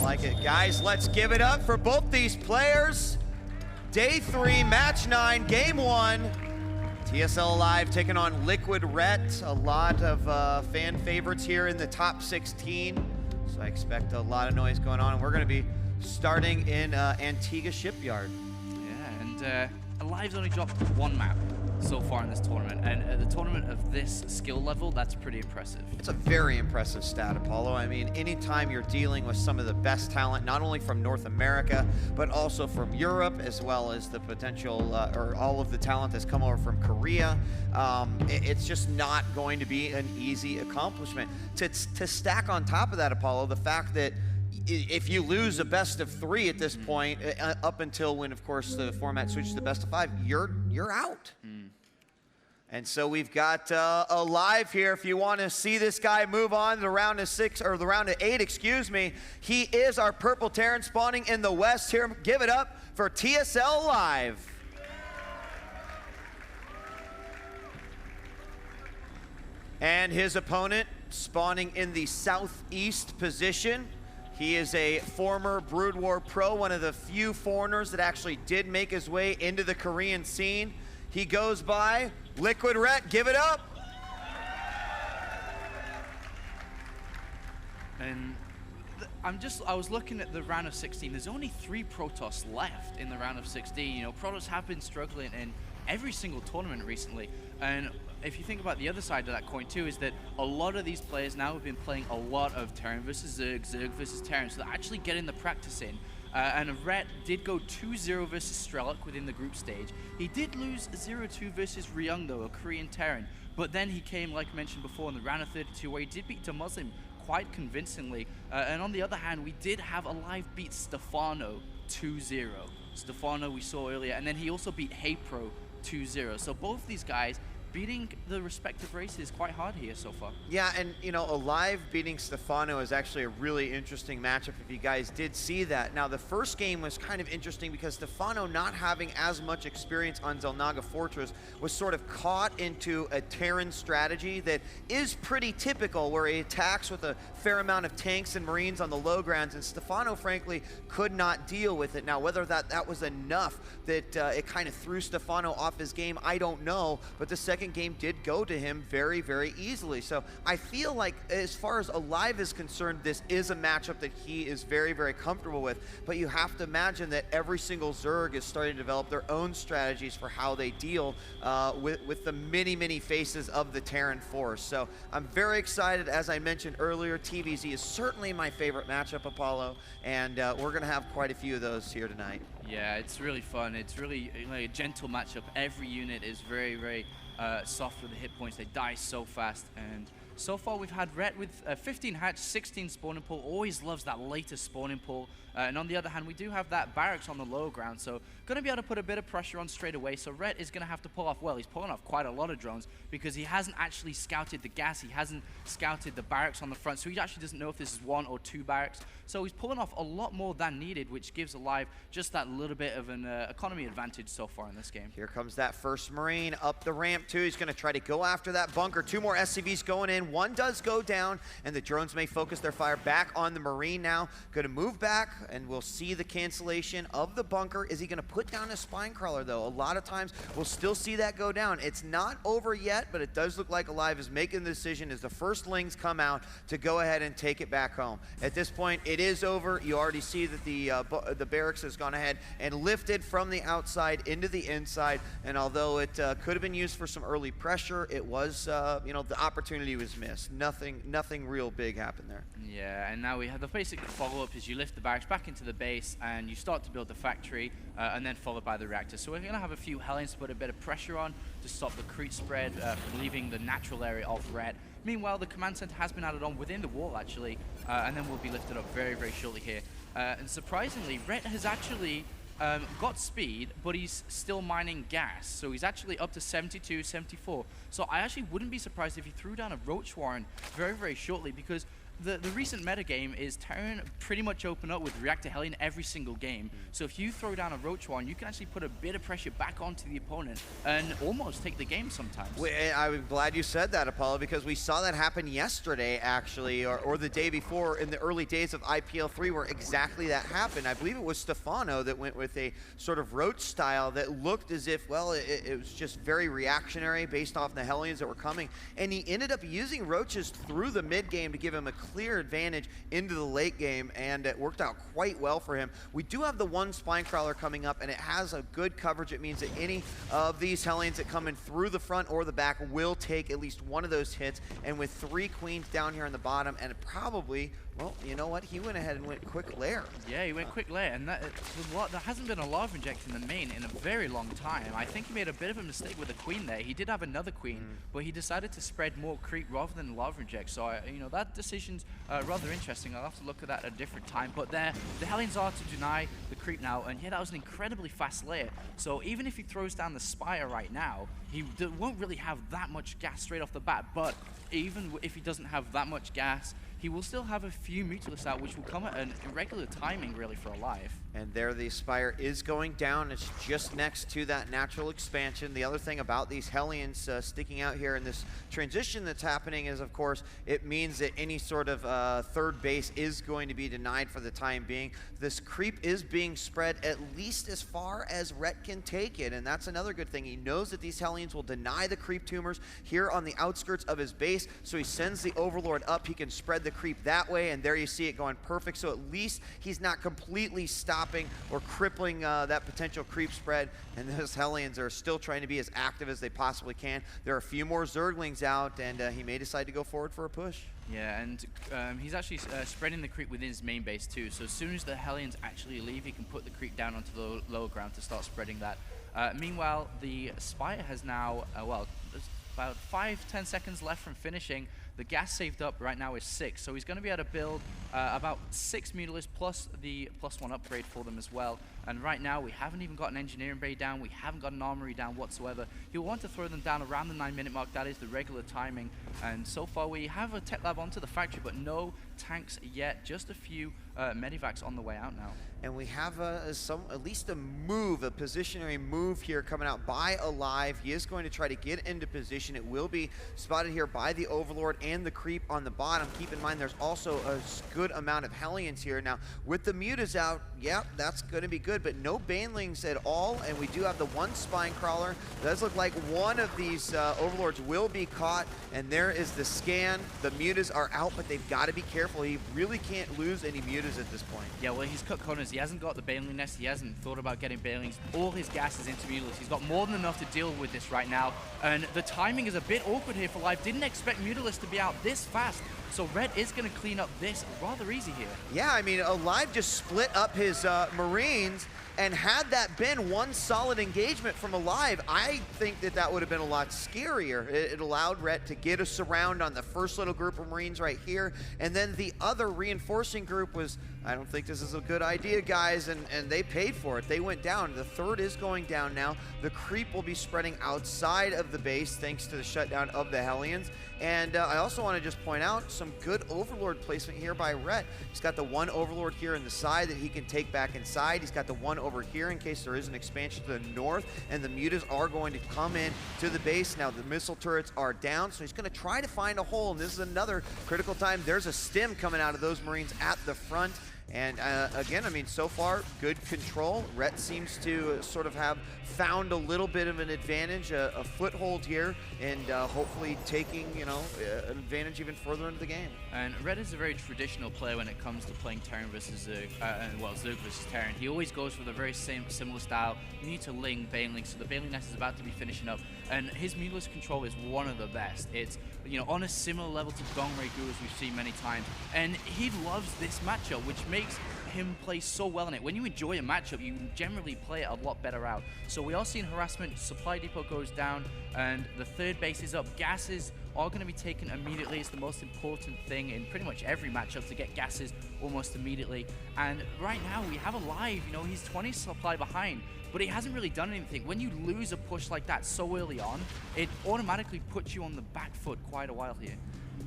like it. Guys, let's give it up for both these players. Day 3, match 9, game 1. TSL aLive taking on Liquid Ret. A lot of fan favorites here in the top 16. So I expect a lot of noise going on. And we're going to be starting in Antigua Shipyard. Yeah, and aLive's only dropped one map so far in this tournament, and at the tournament of this skill level, that's pretty impressive. It's a very impressive stat, Apollo. I mean, anytime you're dealing with some of the best talent, not only from North America, but also from Europe, as well as the potential, or all of the talent that's come over from Korea, it's just not going to be an easy accomplishment. To stack on top of that, Apollo, the fact that if you lose a best of 3 at this point, up until when, of course, the format switches to best of 5, you're out. And so we've got aLive here. If you want to see this guy move on to the round of 6, or the round of 8, excuse me, he is our purple Terran spawning in the west here. Give it up for TSL aLive. And his opponent spawning in the southeast position. He is a former Brood War pro, one of the few foreigners that actually did make his way into the Korean scene. He goes by Liquid Ret. Give it up. And I was looking at the round of 16. There's only 3 Protoss left in the round of 16. You know, Protoss have been struggling in every single tournament recently. And if you think about the other side of that coin too, is that a lot of these players now have been playing a lot of Terran versus Zerg, Zerg versus Terran, so they're actually getting the practice in. And Ret did go 2-0 versus Strelok within the group stage. He did lose 0-2 versus Ryung though, a Korean Terran. But then he came, like mentioned before, in the round of 32 where he did beat Muslim quite convincingly. And on the other hand, we did have aLive beat Stefano 2-0. Stefano we saw earlier, and then he also beat HeyPro 2-0. So both these guys beating the respective races quite hard here so far. Yeah, and you know, aLive beating Stefano is actually a really interesting matchup if you guys did see that. Now, the first game was kind of interesting because Stefano, not having as much experience on Zelnaga Fortress, was sort of caught into a Terran strategy that is pretty typical, where he attacks with a fair amount of tanks and Marines on the low grounds, and Stefano, frankly, could not deal with it. Now, whether that was enough that it kind of threw Stefano off his game, I don't know, but the second game did go to him very, very easily. So I feel like, as far as aLive is concerned, this is a matchup that he is very, very comfortable with. But you have to imagine that every single Zerg is starting to develop their own strategies for how they deal with the many, many faces of the Terran force. So I'm very excited. As I mentioned earlier, TVZ is certainly my favorite matchup, Apollo, and we're going to have quite a few of those here tonight. Yeah, it's really fun. It's really a gentle matchup. Every unit is very, very soft with the hit points. They die so fast, and so far we've had Ret with 15 hatch, 16 spawning pool. Always loves that latest spawning pool. And on the other hand, we do have that barracks on the low ground, so going to be able to put a bit of pressure on straight away. So Ret is going to have to pull off, well, he's pulling off quite a lot of drones because he hasn't actually scouted the gas, he hasn't scouted the barracks on the front, so he actually doesn't know if this is 1 or 2 barracks. So he's pulling off a lot more than needed, which gives aLive just that little bit of an economy advantage so far in this game. Here comes that first Marine up the ramp too. He's going to try to go after that bunker. 2 more SCVs going in. 1 does go down, and the drones may focus their fire back on the Marine now. Going to move back, and we'll see the cancellation of the bunker. Is he going to put down a spine crawler though? A lot of times we'll still see that go down. It's not over yet, but it does look like aLive is making the decision as the first lings come out to go ahead and take it back home. At this point, it is over. You already see that the barracks has gone ahead and lifted from the outside into the inside, and although it could have been used for some early pressure, it was, you know, the opportunity was missed. Nothing real big happened there. Yeah, and now we have the basic follow-up is you lift the barracks back into the base and you start to build the factory, and then followed by the reactor. So we're going to have a few Hellions to put a bit of pressure on to stop the creep spread from leaving the natural area of Ret. Meanwhile, the command center has been added on within the wall actually, and then will be lifted up very, very shortly here. And surprisingly, Ret has actually got speed, but he's still mining gas. So he's actually up to 72, 74. So I actually wouldn't be surprised if he threw down a Roach Warren very, very shortly, because the recent metagame is Terran pretty much open up with Reactor Hellion every single game. So if you throw down a Roach one, you can actually put a bit of pressure back onto the opponent and almost take the game sometimes. I'm glad you said that, Apollo, because we saw that happen yesterday, actually, or the day before in the early days of IPL3, where exactly that happened. I believe it was Stefano that went with a sort of Roach style that looked as if, well, it was just very reactionary based off the Hellions that were coming, and he ended up using Roaches through the mid game to give him a clear advantage into the late game, and it worked out quite well for him. We do have the one Spine Crawler coming up, and it has a good coverage. It means that any of these Hellions that come in through the front or the back will take at least one of those hits, and with 3 Queens down here on the bottom, and probably, well, you know what? He went ahead and went quick lair. Yeah, he went quick lair, and there hasn't been a lava inject in the main in a very long time. I think he made a bit of a mistake with the queen there. He did have another queen, but he decided to spread more creep rather than lava inject. So, you know, that decision's rather interesting. I'll have to look at that at a different time. But there, the Hellions are to deny the creep now, and yeah, that was an incredibly fast lair. So even if he throws down the Spire right now, he won't really have that much gas straight off the bat. But even if he doesn't have that much gas, he will still have a few Mutalists out, which will come at an irregular timing, really, for aLive. And there the Spire is going down. It's just next to that natural expansion. The other thing about these Hellions sticking out here in this transition that's happening is, of course, it means that any sort of third base is going to be denied for the time being. This creep is being spread at least as far as Rhett can take it, and that's another good thing. He knows that these Hellions will deny the creep tumors here on the outskirts of his base, so he sends the Overlord up. He can spread the creep that way, and there you see it going perfect. So at least he's not completely stopping or crippling that potential creep spread, and those Hellions are still trying to be as active as they possibly can. There are a few more Zerglings out, and he may decide to go forward for a push. Yeah, and he's actually spreading the creep within his main base too, so as soon as the Hellions actually leave, he can put the creep down onto the lower ground to start spreading that. Meanwhile, the Spire has now, well, there's about 5-10 seconds left from finishing. The gas saved up right now is 6, so he's going to be able to build about 6 Mutalisks plus the +1 upgrade for them as well. And right now we haven't even got an engineering bay down, we haven't got an armory down whatsoever. He'll want to throw them down around the 9-minute mark, that is the regular timing. And so far we have a tech lab onto the factory, but no tanks yet, just a few medivacs on the way out now. And we have at least a move, a positionary move here coming out by aLive. He is going to try to get into position. It will be spotted here by the Overlord and the creep on the bottom. Keep in mind there's also a good amount of Hellions here. Now with the Mutas out, yeah, that's going to be good, but no Banelings at all, and we do have the one Spine Crawler. It does look like one of these Overlords will be caught, and there is the scan. The Mutas are out, but they've got to be careful. He really can't lose any Mutas at this point. Yeah, well, he's cut corners. He hasn't got the Baneling nest. He hasn't thought about getting Banelings. All his gas is into Mutalisks. He's got more than enough to deal with this right now, and the timing is a bit awkward here for aLive. Didn't expect Mutalisks to be out this fast. So Red is going to clean up this rather easy here. Yeah, I mean, aLive just split up his Marines, and had that been one solid engagement from aLive, I think that that would have been a lot scarier. It allowed Rhett to get a surround on the first little group of Marines right here, and then the other reinforcing group was, I don't think this is a good idea, guys, and they paid for it. They went down. The third is going down now. The creep will be spreading outside of the base thanks to the shutdown of the Hellions. And I also want to just point out some good Overlord placement here by Rhett. He's got the one Overlord here in the side that he can take back inside. He's got the one over here in case there is an expansion to the north, and the Mutas are going to come in to the base. Now the missile turrets are down, so he's going to try to find a hole, and this is another critical time. There's a stim coming out of those Marines at the front. And again, I mean, so far, good control. Rhett seems to sort of have found a little bit of an advantage, a foothold here, and hopefully taking, you know, an advantage even further into the game. And Rhett is a very traditional player when it comes to playing Terran versus Zerg, well, Zerg versus Terran. He always goes for the very similar style, Muta-Ling, Baneling, so the Baneling nest is about to be finishing up, and his Mutalisk control is one of the best. It's, you know, on a similar level to Gongray Gu, as we've seen many times, and he loves this matchup, which makes him play so well in it. When you enjoy a matchup, you generally play it a lot better out. So we are seeing harassment, supply depot goes down, and the third base is up. Gases are going to be taken immediately. It's the most important thing in pretty much every matchup to get gases almost immediately. And right now we have aLive, you know, he's 20 supply behind, but he hasn't really done anything. When you lose a push like that so early on, it automatically puts you on the back foot quite a while here.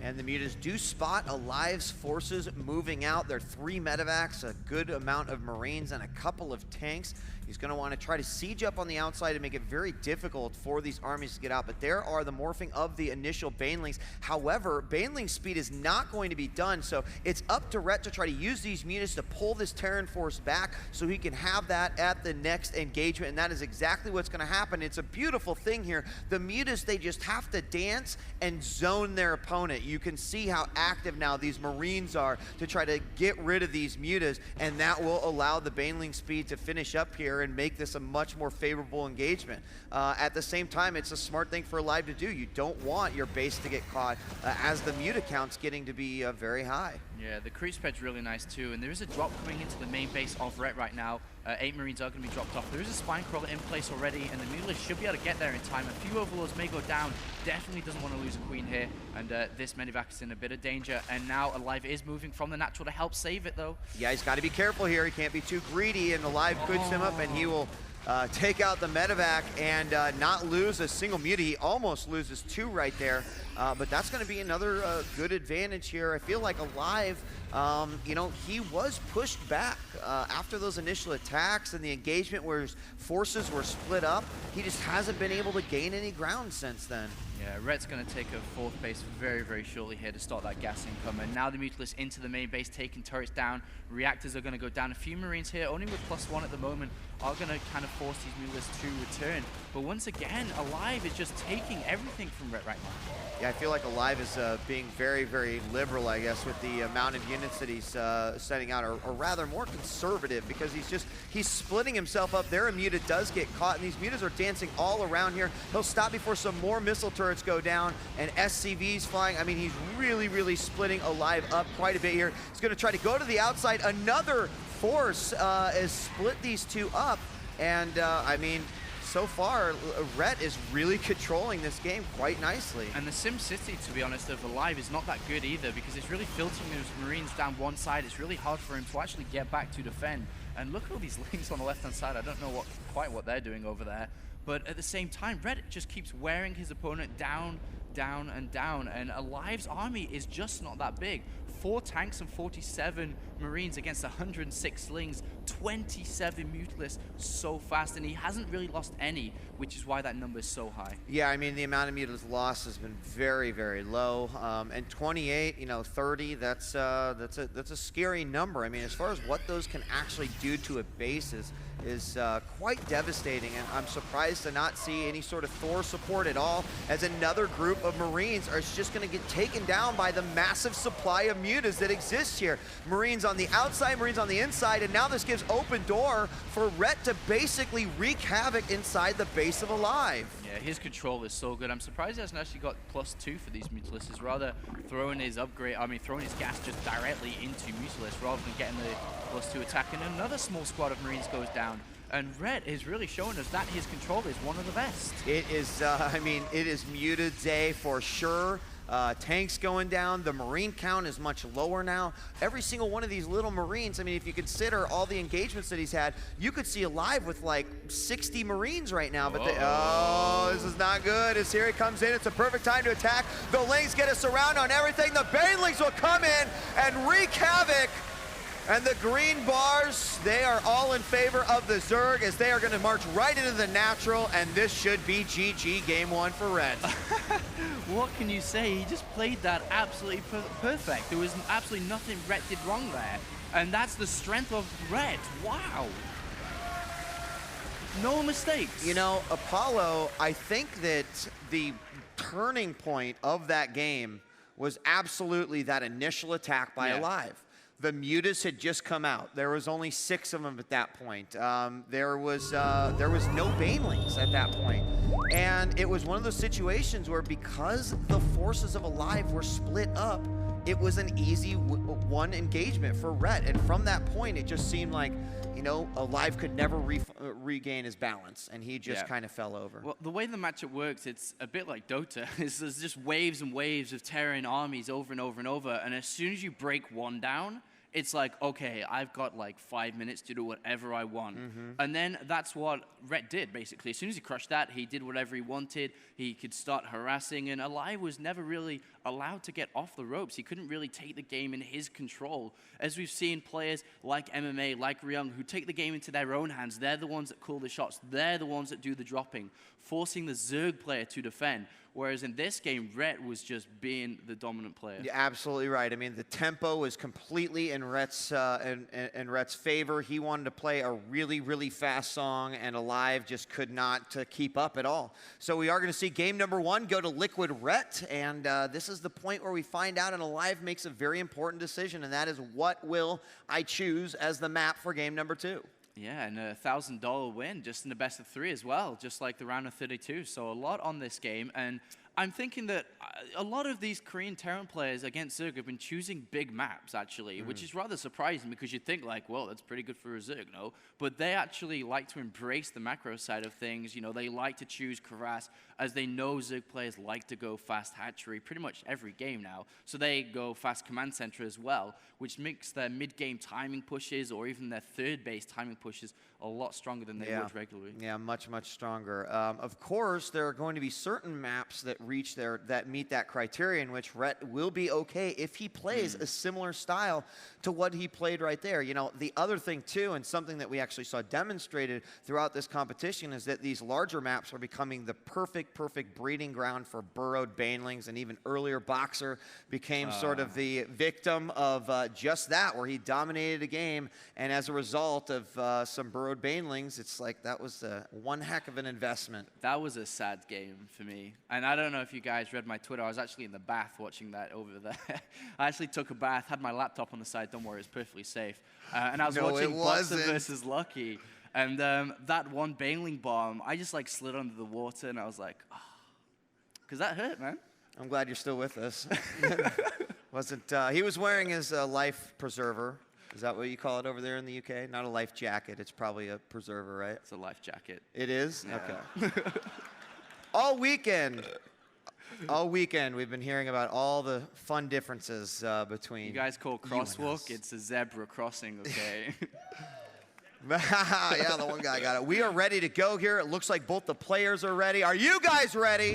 And the Mutas do spot aLive's forces moving out. There are 3 medevacs, a good amount of Marines, and a couple of tanks. He's going to want to try to siege up on the outside and make it very difficult for these armies to get out. But there are the morphing of the initial Banelings. However, Baneling speed is not going to be done, so it's up to Rhett to try to use these Mutas to pull this Terran force back so he can have that at the next engagement, and that is exactly what's going to happen. It's a beautiful thing here. The Mutas, they just have to dance and zone their opponent. You can see how active now these Marines are to try to get rid of these Mutas, and that will allow the Baneling speed to finish up here and make this a much more favorable engagement. At the same time, it's a smart thing for aLive to do. You don't want your base to get caught as the Muta count's getting to be very high. Yeah, the creep spread's really nice too, and there is a drop coming into the main base of Rhett right now. 8 Marines are going to be dropped off. There is a spine crawler in place already, and the Mutalisk should be able to get there in time. A few overlords may go down. Definitely doesn't want to lose a queen here, and this medevac is in a bit of danger. And now aLive is moving from the natural to help save it, though. Yeah, he's got to be careful here. He can't be too greedy, and aLive could sim up, and he will take out the medevac and not lose a single Muta. He almost loses 2 right there, but that's going to be another good advantage here. I feel like aLive, you know, he was pushed back after those initial attacks and the engagement where his forces were split up. He just hasn't been able to gain any ground since then. Yeah, Rhett's going to take a 4th base very, very shortly here to start that gas income. And now the Mutalisk into the main base, taking turrets down. Reactors are going to go down. A few Marines here, only with +1 at the moment, are going to kind of force these Mutalisks to return. But once again, aLive is just taking everything from Rhett right now. Yeah, I feel like aLive is being very, very liberal, I guess, with the amount of units that he's setting out, or rather more conservative, because he's splitting himself up. There a Muta does get caught, and these Mutas are dancing all around here. He'll stop before some more missile turrets go down, and SCVs flying. I mean, he's really, really splitting aLive up quite a bit here. He's going to try to go to the outside. Another force has split these 2 up, and I mean, so far, Rhett is really controlling this game quite nicely. And the SimCity, to be honest, of aLive is not that good either, because it's really filtering those Marines down one side. It's really hard for him to actually get back to defend. And look at all these links on the left-hand side. I don't know quite what they're doing over there. But at the same time, Rhett just keeps wearing his opponent down, down, and down. And aLive's army is just not that big. 4 tanks and 47 Marines against 106 slings, 27 Mutalisks, so fast, and he hasn't really lost any, which is why that number is so high. Yeah, I mean, the amount of Mutalisks lost has been very, very low, and 28, you know, 30, that's a scary number. I mean, as far as what those can actually do to a base is quite devastating, and I'm surprised to not see any sort of Thor support at all, as another group of Marines are just going to get taken down by the massive supply of Mutas that exists here. Marines on the outside, Marines on the inside, and now this gives open door for Rhett to basically wreak havoc inside the base of aLive. Yeah, his control is so good. I'm surprised he hasn't actually got +2 for these Mutalisks, rather throwing his throwing his gas just directly into Mutalisks rather than getting the +2 attack. And another small squad of Marines goes down. And Rhett is really showing us that his control is one of the best. It is, I mean, it is Muta day for sure. Tanks going down. The Marine count is much lower now. Every single one of these little Marines, I mean, if you consider all the engagements that he's had, you could see aLive with like 60 Marines right now. But oh, this is not good. As here he comes in, it's a perfect time to attack. The Lings get a surround on everything. The Banelings will come in and wreak havoc. And the green bars, they are all in favor of the Zerg, as they are going to march right into the natural, and this should be GG game 1 for Rhett. What can you say? He just played that absolutely perfect. There was absolutely nothing Rhett did wrong there. And that's the strength of Rhett. Wow. No mistakes. You know, Apollo, I think that the turning point of that game was absolutely that initial attack by aLive. The Mutas had just come out. There was only 6 of them at that point. There was no Banelings at that point. And it was one of those situations where, because the forces of aLive were split up, it was an easy one engagement for Rhett. And from that point, it just seemed like, you know, aLive could never regain his balance, and he just kind of fell over. Well, the way the matchup works, it's a bit like Dota. There's just waves and waves of Terran armies over and over and over, and as soon as you break one down, it's like, okay, I've got like 5 minutes to do whatever I want. And then that's what Rhett did, basically. As soon as he crushed that, he did whatever he wanted. He could start harassing, and aLive was never really allowed to get off the ropes. He couldn't really take the game in his control. As we've seen players like MMA, like Ryung, who take the game into their own hands. They're the ones that call the shots. They're the ones that do the dropping, forcing the Zerg player to defend. Whereas in this game, Rhett was just being the dominant player. You're absolutely right. I mean, the tempo was completely in Rhett's favor. He wanted to play a really, really fast song, and aLive just could not keep up at all. So we are going to see game number 1 go to Liquid Rhett, and this is the point where we find out, and aLive makes a very important decision, and that is, what will I choose as the map for game number 2? Yeah, and a $1,000 win just in the best of 3 as well, just like the round of 32. So a lot on this game, and I'm thinking that a lot of these Korean Terran players against Zerg have been choosing big maps, actually, which is rather surprising because you'd think, like, well, that's pretty good for a Zerg, no? But they actually like to embrace the macro side of things. You know, they like to choose Karas, as they know Zerg players like to go fast hatchery pretty much every game now. So they go fast command center as well, which makes their mid-game timing pushes or even their third base timing pushes a lot stronger than they would regularly. Yeah, much, much stronger. Of course, there are going to be certain maps that meet that criterion, which Rhett will be okay if he plays a similar style to what he played right there. You know, the other thing too, and something that we actually saw demonstrated throughout this competition, is that these larger maps are becoming the perfect breeding ground for burrowed banelings, and even earlier Boxer became sort of the victim of just that, where he dominated a game, and as a result of some burrowed banelings, it's like that was one heck of an investment. That was a sad game for me, and I don't know if you guys read my Twitter. I was actually in the bath watching that over there. I actually took a bath, had my laptop on the side. Don't worry, it's perfectly safe. And I was watching Boxer versus Lucky, and that one baneling bomb, I just like slid under the water, and I was like, oh, because that hurt, man. I'm glad you're still with us. He was wearing his life preserver. Is that what you call it over there in the UK? Not a life jacket. It's probably a preserver, right? It's a life jacket. It is? Yeah. Okay. All weekend, we've been hearing about all the fun differences between you guys call crosswalk. It's a zebra crossing, okay? Yeah, the one guy got it. We are ready to go here. It looks like both the players are ready. Are you guys ready?